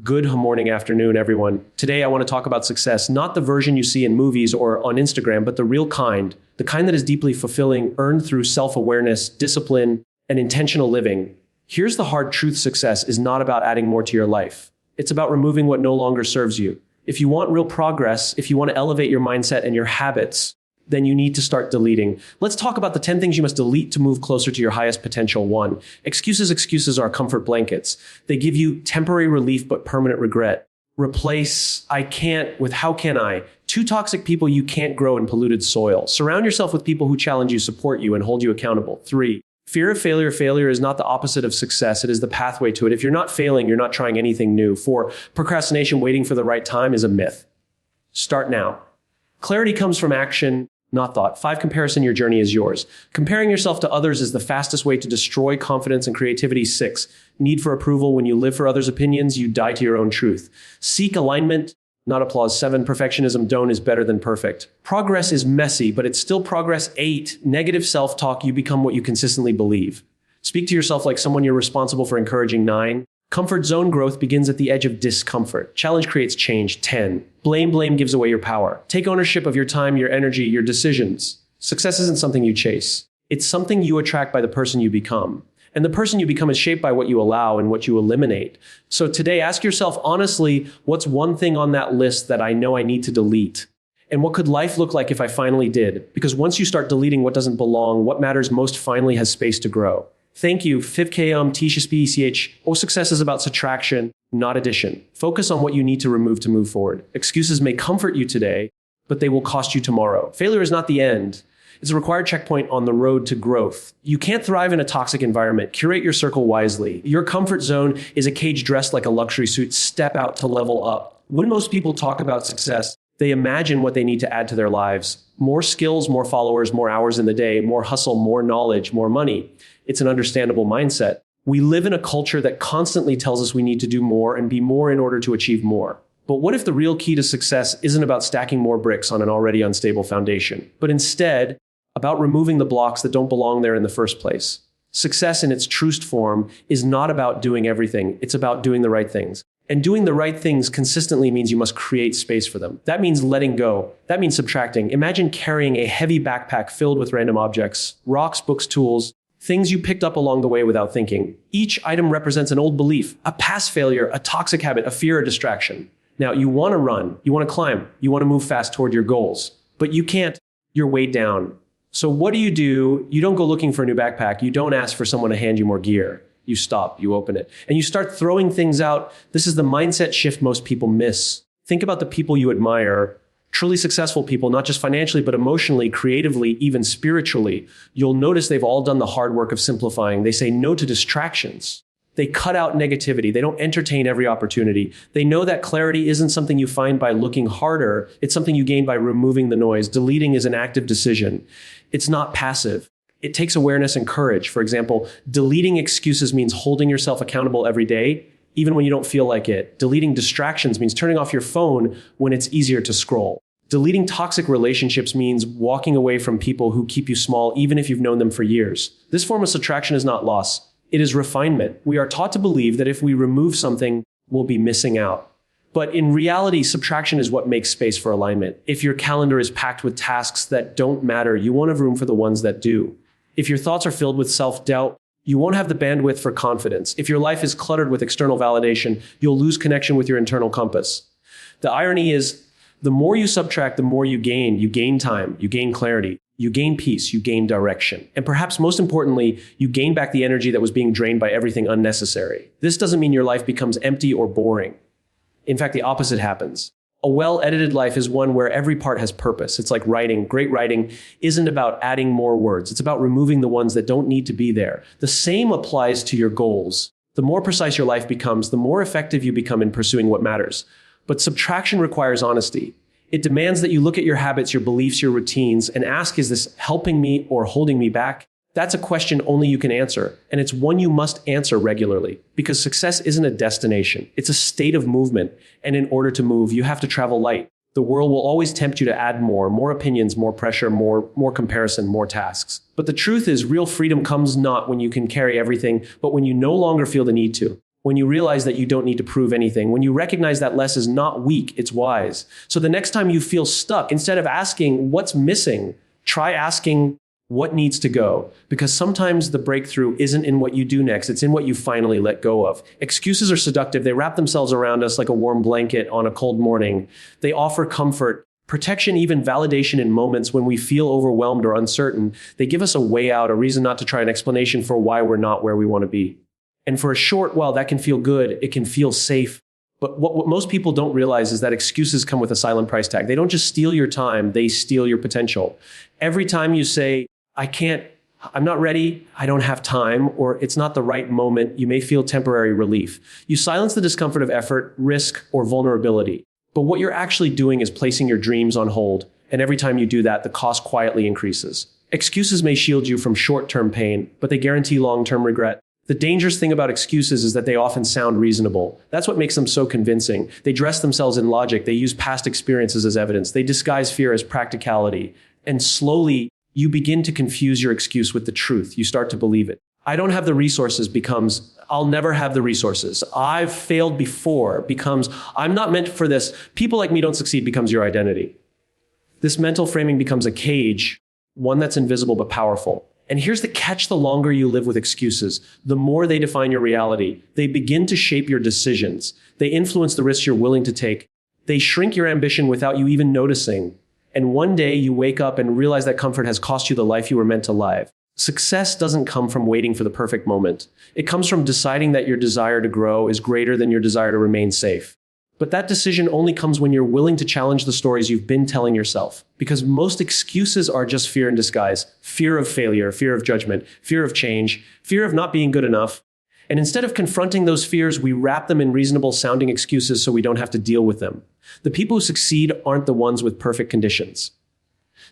Good morning, afternoon, everyone. Today, I want to talk about success, not the version you see in movies or on Instagram, but the real kind, the kind that is deeply fulfilling, earned through self-awareness, discipline, and intentional living. Here's the hard truth: success is not about adding more to your life. It's about removing what no longer serves you. If you want real progress, if you want to elevate your mindset and your habits, then you need to start deleting. Let's talk about the 10 things you must delete to move closer to your highest potential. 1. Excuses are comfort blankets. They give you temporary relief but permanent regret. Replace "I can't" with "how can I?" 2 toxic people you can't grow in polluted soil. Surround yourself with people who challenge you, support you, and hold you accountable. 3. Fear of failure. Failure is not the opposite of success. It is the pathway to it. If you're not failing, you're not trying anything new. 4. Procrastination, waiting for the right time, is a myth. Start now. Clarity comes from action, not thought. 5. Comparison. Your journey is yours. Comparing yourself to others is the fastest way to destroy confidence and creativity. 6. Need for approval. When you live for others' opinions, you die to your own truth. Seek alignment, not applause. 7. Perfectionism. Done is better than perfect. Progress is messy, but it's still progress. 8. Negative self-talk. You become what you consistently believe. Speak to yourself like someone you're responsible for encouraging. 9. Comfort zone growth begins at the edge of discomfort. Challenge creates change. 10. Blame gives away your power. Take ownership of your time, your energy, your decisions. Success isn't something you chase. It's something you attract by the person you become. And the person you become is shaped by what you allow and what you eliminate. So today, ask yourself honestly, what's one thing on that list that I know I need to delete? And what could life look like if I finally did? Because once you start deleting what doesn't belong, what matters most finally has space to grow. Thank you. Success is about subtraction, not addition. Focus on what you need to move forward. Excuses may comfort you today, but they will cost you tomorrow. Failure is not the end. It's a required checkpoint on the road to growth. You can't thrive in a toxic environment. Curate your circle wisely. Your comfort zone is a cage dressed like a luxury suit. Step out to level up. When most people talk about success, they imagine what they need to add to their lives. More skills, more followers, more hours in the day, more hustle, more knowledge, more money. It's an understandable mindset. We live in a culture that constantly tells us we need to do more and be more in order to achieve more. But what if the real key to success isn't about stacking more bricks on an already unstable foundation, but instead about removing the blocks that don't belong there in the first place? Success in its truest form is not about doing everything. It's about doing the right things. And doing the right things consistently means you must create space for them. That means letting go. That means subtracting. Imagine carrying a heavy backpack filled with random objects, rocks, books, tools, things you picked up along the way without thinking. Each item represents an old belief, a past failure, a toxic habit, a fear, a distraction. Now, you want to run, you want to climb, you want to move fast toward your goals, but you can't. You're weighed down. So what do? You don't go looking for a new backpack. You don't ask for someone to hand you more gear. You stop, you open it, and you start throwing things out. This is the mindset shift most people miss. Think about the people you admire, truly successful people, not just financially, but emotionally, creatively, even spiritually. You'll notice they've all done the hard work of simplifying. They say no to distractions. They cut out negativity. They don't entertain every opportunity. They know that clarity isn't something you find by looking harder. It's something you gain by removing the noise. Deleting is an active decision. It's not passive. It takes awareness and courage. For example, deleting excuses means holding yourself accountable every day, even when you don't feel like it. Deleting distractions means turning off your phone when it's easier to scroll. Deleting toxic relationships means walking away from people who keep you small, even if you've known them for years. This form of subtraction is not loss. It is refinement. We are taught to believe that if we remove something, we'll be missing out. But in reality, subtraction is what makes space for alignment. If your calendar is packed with tasks that don't matter, you won't have room for the ones that do. If your thoughts are filled with self-doubt, you won't have the bandwidth for confidence. If your life is cluttered with external validation, you'll lose connection with your internal compass. The irony is, the more you subtract, the more you gain. You gain time, you gain clarity, you gain peace, you gain direction. And perhaps most importantly, you gain back the energy that was being drained by everything unnecessary. This doesn't mean your life becomes empty or boring. In fact, the opposite happens. A well-edited life is one where every part has purpose. It's like writing. Great writing isn't about adding more words. It's about removing the ones that don't need to be there. The same applies to your goals. The more precise your life becomes, the more effective you become in pursuing what matters. But subtraction requires honesty. It demands that you look at your habits, your beliefs, your routines, and ask, is this helping me or holding me back? That's a question only you can answer, and it's one you must answer regularly, because success isn't a destination. It's a state of movement, and in order to move, you have to travel light. The world will always tempt you to add more opinions, more pressure, more comparison, more tasks. But the truth is, real freedom comes not when you can carry everything, but when you no longer feel the need to. when you realize that you don't need to prove anything, when you recognize that less is not weak, it's wise. So the next time you feel stuck, instead of asking what's missing, try asking what needs to go. Because sometimes the breakthrough isn't in what you do next, it's in what you finally let go of. Excuses are seductive. They wrap themselves around us like a warm blanket on a cold morning. They offer comfort, protection, even validation in moments when we feel overwhelmed or uncertain. They give us a way out, a reason not to try an explanation for why we're not where we want to be. And for a short while, that can feel good. It can feel safe. But what most people don't realize is that excuses come with a silent price tag. They don't just steal your time, they steal your potential. Every time you say, I can't, I'm not ready, I don't have time, or it's not the right moment, you may feel temporary relief. You silence the discomfort of effort, risk, or vulnerability. But what you're actually doing is placing your dreams on hold. And every time you do that, the cost quietly increases. Excuses may shield you from short-term pain, but they guarantee long-term regret. The dangerous thing about excuses is that they often sound reasonable. That's what makes them so convincing. They dress themselves in logic. They use past experiences as evidence. They disguise fear as practicality. And slowly, you begin to confuse your excuse with the truth. You start to believe it. I don't have the resources becomes, I'll never have the resources. I've failed before becomes, I'm not meant for this. People like me don't succeed becomes your identity. This mental framing becomes a cage, one that's invisible but powerful. And here's the catch: the longer you live with excuses, the more they define your reality. They begin to shape your decisions. They influence the risks you're willing to take. They shrink your ambition without you even noticing. And one day you wake up and realize that comfort has cost you the life you were meant to live. Success doesn't come from waiting for the perfect moment. It comes from deciding that your desire to grow is greater than your desire to remain safe. But that decision only comes when you're willing to challenge the stories you've been telling yourself. Because most excuses are just fear in disguise. Fear of failure, fear of judgment, fear of change, fear of not being good enough. And instead of confronting those fears, we wrap them in reasonable sounding excuses so we don't have to deal with them. The people who succeed aren't the ones with perfect conditions.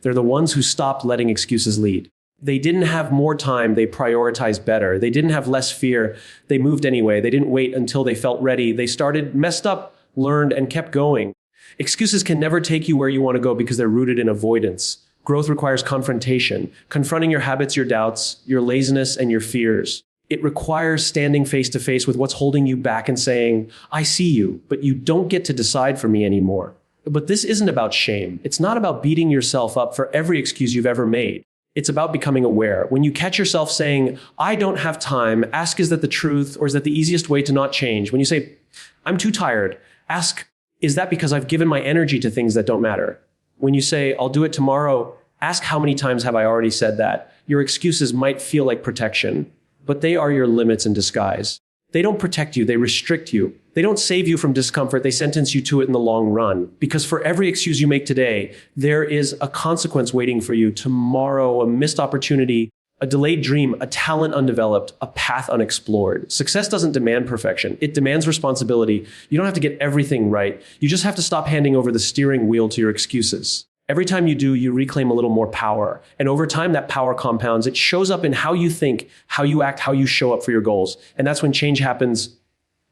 They're the ones who stopped letting excuses lead. They didn't have more time, they prioritized better. They didn't have less fear, they moved anyway. They didn't wait until they felt ready. They started, messed up, learned, and kept going. Excuses can never take you where you want to go because they're rooted in avoidance. Growth requires confrontation, confronting your habits, your doubts, your laziness, and your fears. It requires standing face to face with what's holding you back and saying, I see you, but you don't get to decide for me anymore. But this isn't about shame. It's not about beating yourself up for every excuse you've ever made. It's about becoming aware. When you catch yourself saying, I don't have time, ask, is that the truth, or is that the easiest way to not change? When you say, I'm too tired, ask, is that because I've given my energy to things that don't matter? When you say, I'll do it tomorrow, ask, how many times have I already said that? Your excuses might feel like protection, but they are your limits in disguise. They don't protect you, they restrict you. They don't save you from discomfort, they sentence you to it in the long run. Because for every excuse you make today, there is a consequence waiting for you tomorrow, a missed opportunity, a delayed dream, a talent undeveloped, a path unexplored. Success doesn't demand perfection, it demands responsibility. You don't have to get everything right. You just have to stop handing over the steering wheel to your excuses. Every time you do, you reclaim a little more power. And over time, that power compounds. It shows up in how you think, how you act, how you show up for your goals. And that's when change happens,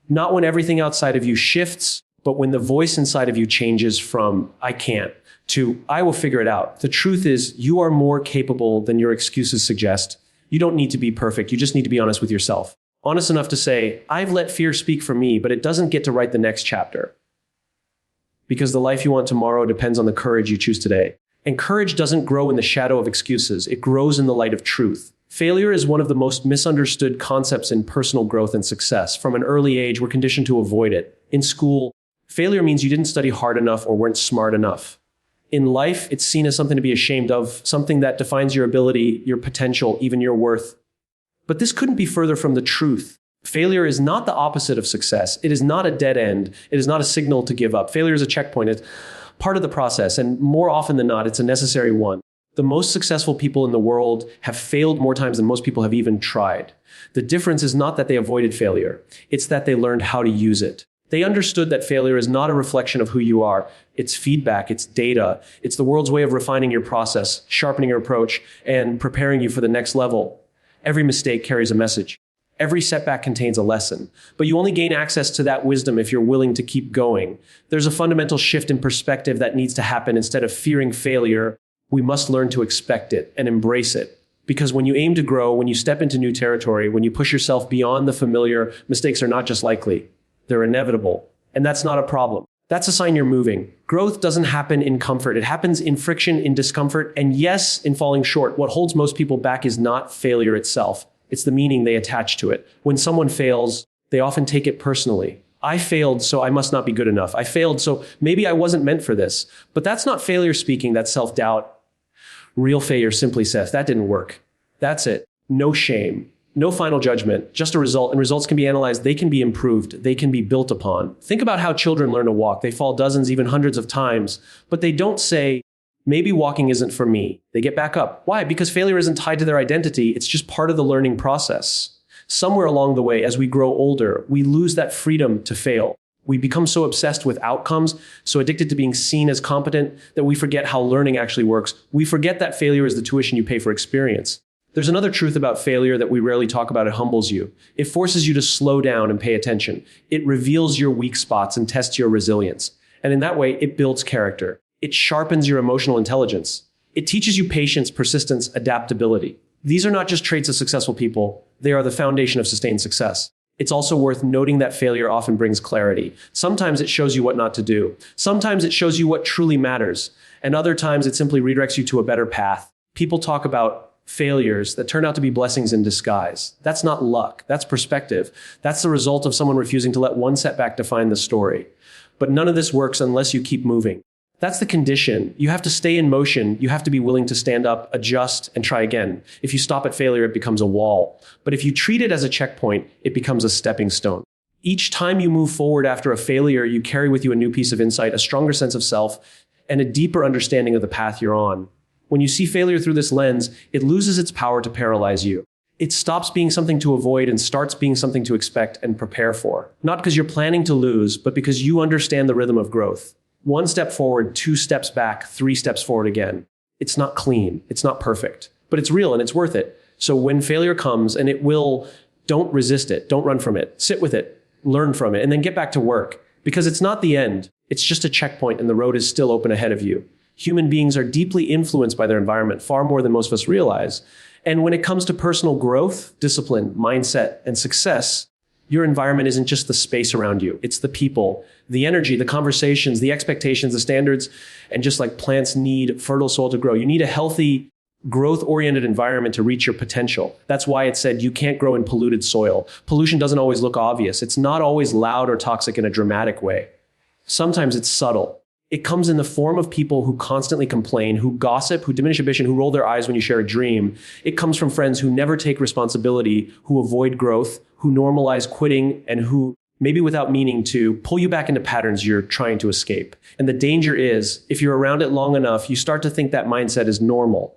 not when everything outside of you shifts, but when the voice inside of you changes from, I can't, to, I will figure it out. The truth is, you are more capable than your excuses suggest. You don't need to be perfect. You just need to be honest with yourself. Honest enough to say, I've let fear speak for me, but it doesn't get to write the next chapter. Because the life you want tomorrow depends on the courage you choose today. And courage doesn't grow in the shadow of excuses. It grows in the light of truth. Failure is one of the most misunderstood concepts in personal growth and success. From an early age, we're conditioned to avoid it. In school, failure means you didn't study hard enough or weren't smart enough. In life, it's seen as something to be ashamed of, something that defines your ability, your potential, even your worth. But this couldn't be further from the truth. Failure is not the opposite of success. It is not a dead end. It is not a signal to give up. Failure is a checkpoint. It's part of the process, and more often than not, it's a necessary one. The most successful people in the world have failed more times than most people have even tried. The difference is not that they avoided failure. It's that they learned how to use it. They understood that failure is not a reflection of who you are. It's feedback, it's data. It's the world's way of refining your process, sharpening your approach, and preparing you for the next level. Every mistake carries a message. Every setback contains a lesson, but you only gain access to that wisdom if you're willing to keep going. There's a fundamental shift in perspective that needs to happen. Instead of fearing failure, we must learn to expect it and embrace it. Because when you aim to grow, when you step into new territory, when you push yourself beyond the familiar, mistakes are not just likely, they're inevitable. And that's not a problem. That's a sign you're moving. Growth doesn't happen in comfort. It happens in friction, in discomfort, and yes, in falling short. What holds most people back is not failure itself. It's the meaning they attach to it. When someone fails, they often take it personally. I failed, so I must not be good enough. I failed, so maybe I wasn't meant for this. But that's not failure speaking, that's self-doubt. Real failure simply says, that didn't work. That's it. No shame. No final judgment, just a result. And results can be analyzed. They can be improved. They can be built upon. Think about how children learn to walk. They fall dozens, even hundreds of times, but they don't say, maybe walking isn't for me. They get back up. Why? Because failure isn't tied to their identity. It's just part of the learning process. Somewhere along the way, as we grow older, we lose that freedom to fail. We become so obsessed with outcomes, so addicted to being seen as competent, that we forget how learning actually works. We forget that failure is the tuition you pay for experience. There's another truth about failure that we rarely talk about. It humbles you. It forces you to slow down and pay attention. It reveals your weak spots and tests your resilience. And in that way, it builds character. It sharpens your emotional intelligence. It teaches you patience, persistence, adaptability. These are not just traits of successful people. They are the foundation of sustained success. It's also worth noting that failure often brings clarity. Sometimes it shows you what not to do. Sometimes it shows you what truly matters. And other times it simply redirects you to a better path. People talk about failures that turn out to be blessings in disguise. That's not luck. That's perspective. That's the result of someone refusing to let one setback define the story. But none of this works unless you keep moving. That's the condition. You have to stay in motion. You have to be willing to stand up, adjust, and try again. If you stop at failure, it becomes a wall. But if you treat it as a checkpoint, it becomes a stepping stone. Each time you move forward after a failure, you carry with you a new piece of insight, a stronger sense of self, and a deeper understanding of the path you're on. When you see failure through this lens, it loses its power to paralyze you. It stops being something to avoid and starts being something to expect and prepare for. Not because you're planning to lose, but because you understand the rhythm of growth. 1 step forward, 2 steps back, 3 steps forward again. It's not clean. It's not perfect, but it's real and it's worth it. So when failure comes, and it will, don't resist it. Don't run from it. Sit with it, learn from it, and then get back to work. Because it's not the end. It's just a checkpoint and the road is still open ahead of you. Human beings are deeply influenced by their environment, far more than most of us realize. And when it comes to personal growth, discipline, mindset, and success, your environment isn't just the space around you. It's the people, the energy, the conversations, the expectations, the standards. And just like plants need fertile soil to grow, you need a healthy, growth-oriented environment to reach your potential. That's why it said you can't grow in polluted soil. Pollution doesn't always look obvious. It's not always loud or toxic in a dramatic way. Sometimes it's subtle. It comes in the form of people who constantly complain, who gossip, who diminish ambition, who roll their eyes when you share a dream. It comes from friends who never take responsibility, who avoid growth, who normalize quitting, and who, maybe without meaning to, pull you back into patterns you're trying to escape. And the danger is, if you're around it long enough, you start to think that mindset is normal.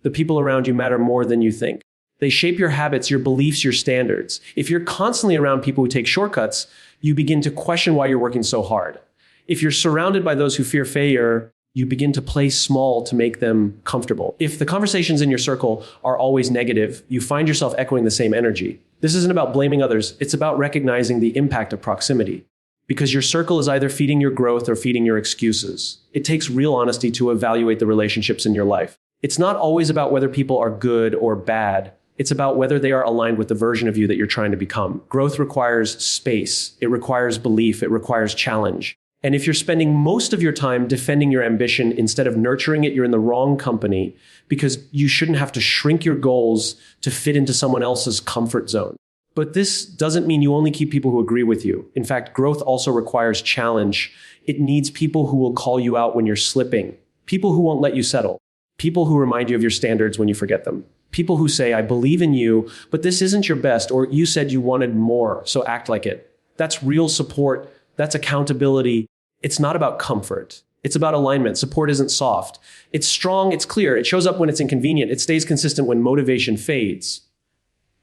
The people around you matter more than you think. They shape your habits, your beliefs, your standards. If you're constantly around people who take shortcuts, you begin to question why you're working so hard. If you're surrounded by those who fear failure, you begin to play small to make them comfortable. If the conversations in your circle are always negative, you find yourself echoing the same energy. This isn't about blaming others. It's about recognizing the impact of proximity. Because your circle is either feeding your growth or feeding your excuses. It takes real honesty to evaluate the relationships in your life. It's not always about whether people are good or bad. It's about whether they are aligned with the version of you that you're trying to become. Growth requires space. It requires belief. It requires challenge. And if you're spending most of your time defending your ambition instead of nurturing it, you're in the wrong company, because you shouldn't have to shrink your goals to fit into someone else's comfort zone. But this doesn't mean you only keep people who agree with you. In fact, growth also requires challenge. It needs people who will call you out when you're slipping, people who won't let you settle, people who remind you of your standards when you forget them, people who say, I believe in you, but this isn't your best, or you said you wanted more, so act like it. That's real support. That's accountability. It's not about comfort. It's about alignment. Support isn't soft. It's strong. It's clear. It shows up when it's inconvenient. It stays consistent when motivation fades.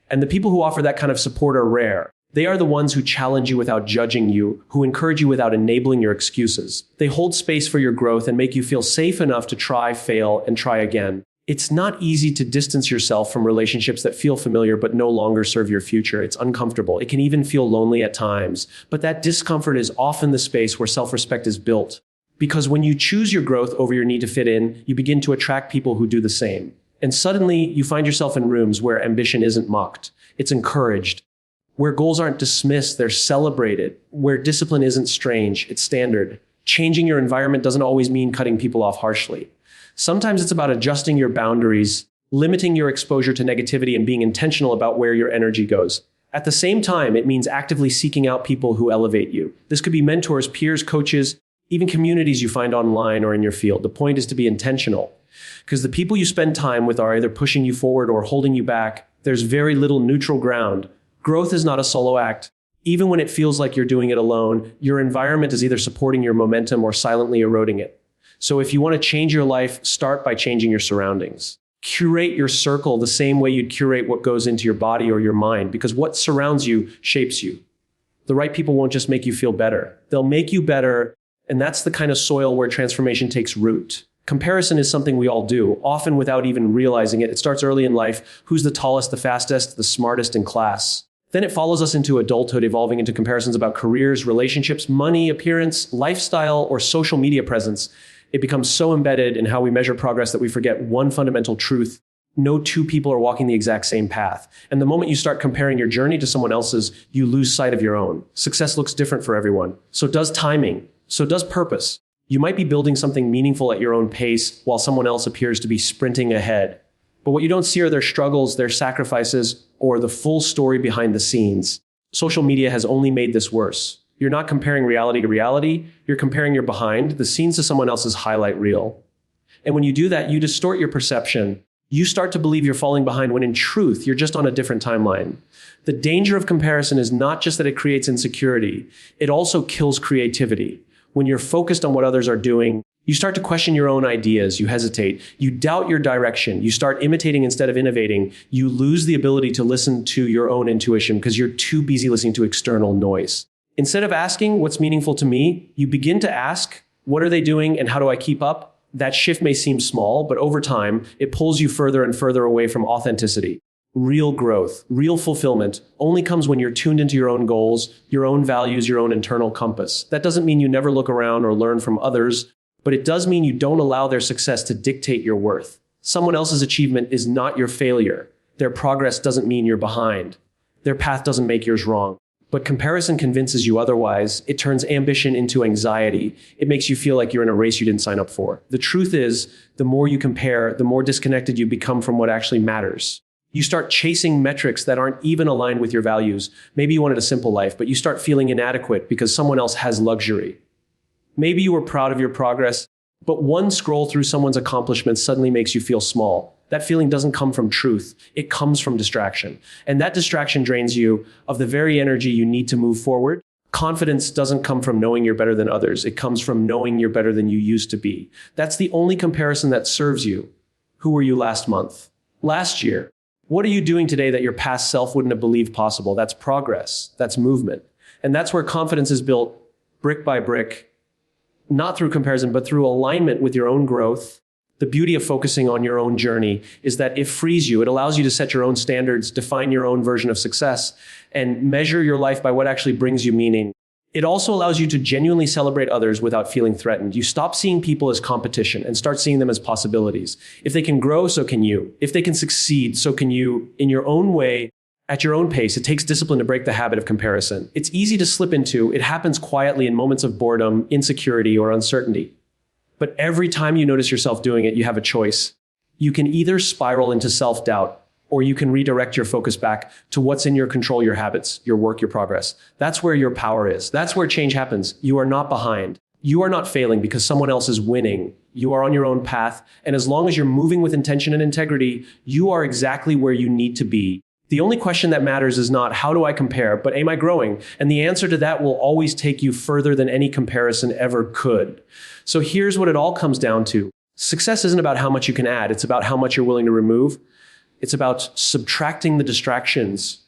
And the people who offer that kind of support are rare. They are the ones who challenge you without judging you, who encourage you without enabling your excuses. They hold space for your growth and make you feel safe enough to try, fail, and try again. It's not easy to distance yourself from relationships that feel familiar but no longer serve your future. It's uncomfortable. It can even feel lonely at times. But that discomfort is often the space where self-respect is built. Because when you choose your growth over your need to fit in, you begin to attract people who do the same. And suddenly you find yourself in rooms where ambition isn't mocked. It's encouraged. Where goals aren't dismissed, they're celebrated. Where discipline isn't strange, it's standard. Changing your environment doesn't always mean cutting people off harshly. Sometimes it's about adjusting your boundaries, limiting your exposure to negativity, and being intentional about where your energy goes. At the same time, it means actively seeking out people who elevate you. This could be mentors, peers, coaches, even communities you find online or in your field. The point is to be intentional, because the people you spend time with are either pushing you forward or holding you back. There's very little neutral ground. Growth is not a solo act. Even when it feels like you're doing it alone, your environment is either supporting your momentum or silently eroding it. So if you want to change your life, start by changing your surroundings. Curate your circle the same way you'd curate what goes into your body or your mind, because what surrounds you shapes you. The right people won't just make you feel better. They'll make you better, and that's the kind of soil where transformation takes root. Comparison is something we all do, often without even realizing it. It starts early in life. Who's the tallest, the fastest, the smartest in class? Then it follows us into adulthood, evolving into comparisons about careers, relationships, money, appearance, lifestyle, or social media presence. It becomes so embedded in how we measure progress that we forget one fundamental truth. No two people are walking the exact same path. And the moment you start comparing your journey to someone else's, you lose sight of your own. Success looks different for everyone. So does timing. So does purpose. You might be building something meaningful at your own pace while someone else appears to be sprinting ahead. But what you don't see are their struggles, their sacrifices, or the full story behind the scenes. Social media has only made this worse. You're not comparing reality to reality. You're comparing your behind the scenes to someone else's highlight reel. And when you do that, you distort your perception. You start to believe you're falling behind when in truth, you're just on a different timeline. The danger of comparison is not just that it creates insecurity. It also kills creativity. When you're focused on what others are doing, you start to question your own ideas. You hesitate. You doubt your direction. You start imitating instead of innovating. You lose the ability to listen to your own intuition because you're too busy listening to external noise. Instead of asking what's meaningful to me, you begin to ask, what are they doing and how do I keep up? That shift may seem small, but over time, it pulls you further and further away from authenticity. Real growth, real fulfillment only comes when you're tuned into your own goals, your own values, your own internal compass. That doesn't mean you never look around or learn from others, but it does mean you don't allow their success to dictate your worth. Someone else's achievement is not your failure. Their progress doesn't mean you're behind. Their path doesn't make yours wrong. But comparison convinces you otherwise. It turns ambition into anxiety. It makes you feel like you're in a race you didn't sign up for. The truth is, the more you compare, the more disconnected you become from what actually matters. You start chasing metrics that aren't even aligned with your values. Maybe you wanted a simple life, but you start feeling inadequate because someone else has luxury. Maybe you were proud of your progress, but one scroll through someone's accomplishments suddenly makes you feel small. That feeling doesn't come from truth. It comes from distraction. And that distraction drains you of the very energy you need to move forward. Confidence doesn't come from knowing you're better than others. It comes from knowing you're better than you used to be. That's the only comparison that serves you. Who were you last month? Last year? What are you doing today that your past self wouldn't have believed possible? That's progress. That's movement. And that's where confidence is built brick by brick. Not through comparison, but through alignment with your own growth. The beauty of focusing on your own journey is that it frees you. It allows you to set your own standards, define your own version of success, and measure your life by what actually brings you meaning. It also allows you to genuinely celebrate others without feeling threatened. You stop seeing people as competition and start seeing them as possibilities. If they can grow, so can you. If they can succeed, so can you. In your own way, at your own pace. It takes discipline to break the habit of comparison. It's easy to slip into. It happens quietly in moments of boredom, insecurity, or uncertainty. But every time you notice yourself doing it, you have a choice. You can either spiral into self-doubt, or you can redirect your focus back to what's in your control, your habits, your work, your progress. That's where your power is. That's where change happens. You are not behind. You are not failing because someone else is winning. You are on your own path. And as long as you're moving with intention and integrity, you are exactly where you need to be. The only question that matters is not how do I compare, but am I growing? And the answer to that will always take you further than any comparison ever could. So here's what it all comes down to. Success isn't about how much you can add. It's about how much you're willing to remove. It's about subtracting the distractions,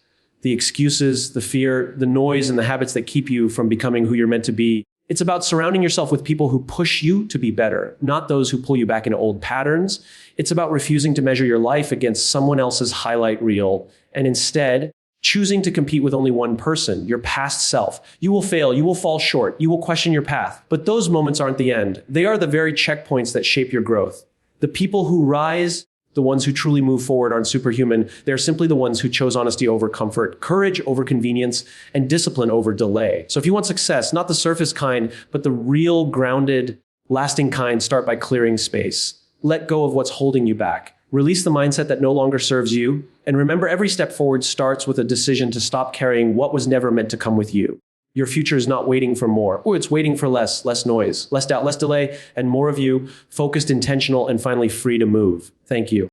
the excuses, the fear, the noise, and the habits that keep you from becoming who you're meant to be. It's about surrounding yourself with people who push you to be better, not those who pull you back into old patterns. It's about refusing to measure your life against someone else's highlight reel, and instead choosing to compete with only one person, your past self. You will fail, you will fall short, you will question your path. But those moments aren't the end. They are the very checkpoints that shape your growth. The people who rise, The ones who truly move forward aren't superhuman. They're simply the ones who chose honesty over comfort, courage over convenience, and discipline over delay. So if you want success, not the surface kind, but the real, grounded, lasting kind, start by clearing space. Let go of what's holding you back. Release the mindset that no longer serves you. And remember, every step forward starts with a decision to stop carrying what was never meant to come with you. Your future is not waiting for more. Oh, it's waiting for less noise, less doubt, less delay, and more of you, focused, intentional, and finally free to move. Thank you.